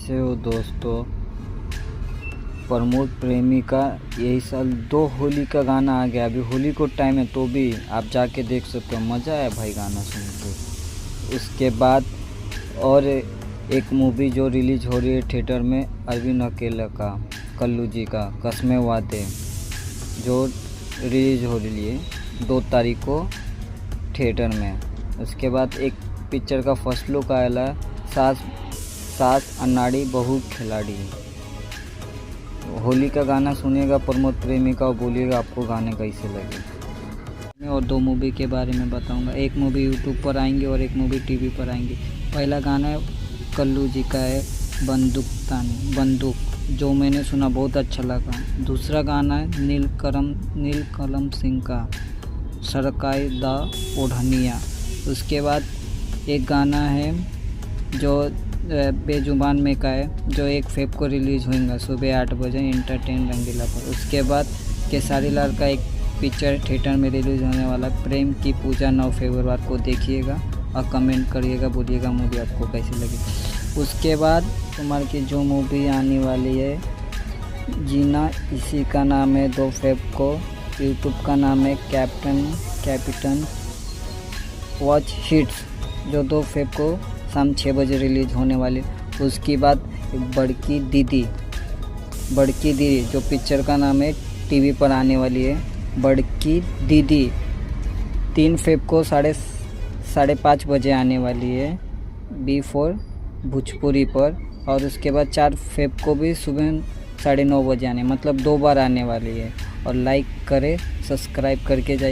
कैसे हो दोस्तों। प्रमोद प्रेमी का यही साल 2 होली का गाना आ गया। अभी होली को टाइम है तो भी आप जाके देख सकते हो, मज़ा आया भाई गाना सुन के। उसके बाद और एक मूवी जो रिलीज हो रही है थिएटर में, अरविंद अकेला का, कल्लू जी का कसमें वादे, जो रिलीज हो रही है 2 तारीख को थिएटर में। उसके बाद एक पिक्चर का फर्स्ट लुक आया, सास अनाड़ी बहू खिलाड़ी। होली का गाना सुनिएगा प्रमोद प्रेमी का और बोलिएगा आपको गाने कैसे लगे। मैं और 2 मूवी के बारे में बताऊंगा। एक मूवी यूट्यूब पर आएंगे और एक मूवी टीवी पर आएंगी। पहला गाना कल्लू जी का है बंदूक, जो मैंने सुना बहुत अच्छा लगा। दूसरा गाना है नील कलम सिंह का सरकाई दा ओढ़निया। उसके बाद एक गाना है जो बेजुबान में का है, जो 1 फेब को रिलीज़ होगा सुबह 8 बजे इंटरटेन रंगीला पर। उसके बाद केसारी लाल का एक पिक्चर थिएटर में रिलीज़ होने वाला प्रेम की पूजा 9 फरवरी को देखिएगा और कमेंट करिएगा, बोलिएगा मूवी आपको कैसी लगी। उसके बाद तुम्हारे की जो मूवी आने वाली है जीना इसी का नाम है 2 फेब को। यूट्यूब का नाम है कैप्टन वॉच हिट्स, जो 2 फेब को शाम 6 बजे रिलीज़ होने वाली। उसके बाद बड़की दीदी जो पिक्चर का नाम है टीवी पर आने वाली है। बड़की दीदी 3 फेब को 5:30 बजे आने वाली है B4 भोजपुरी पर। और उसके बाद 4 फेब को भी सुबह 9:30 बजे मतलब 2 बार आने वाली है। और लाइक करें, सब्सक्राइब करके जाइए।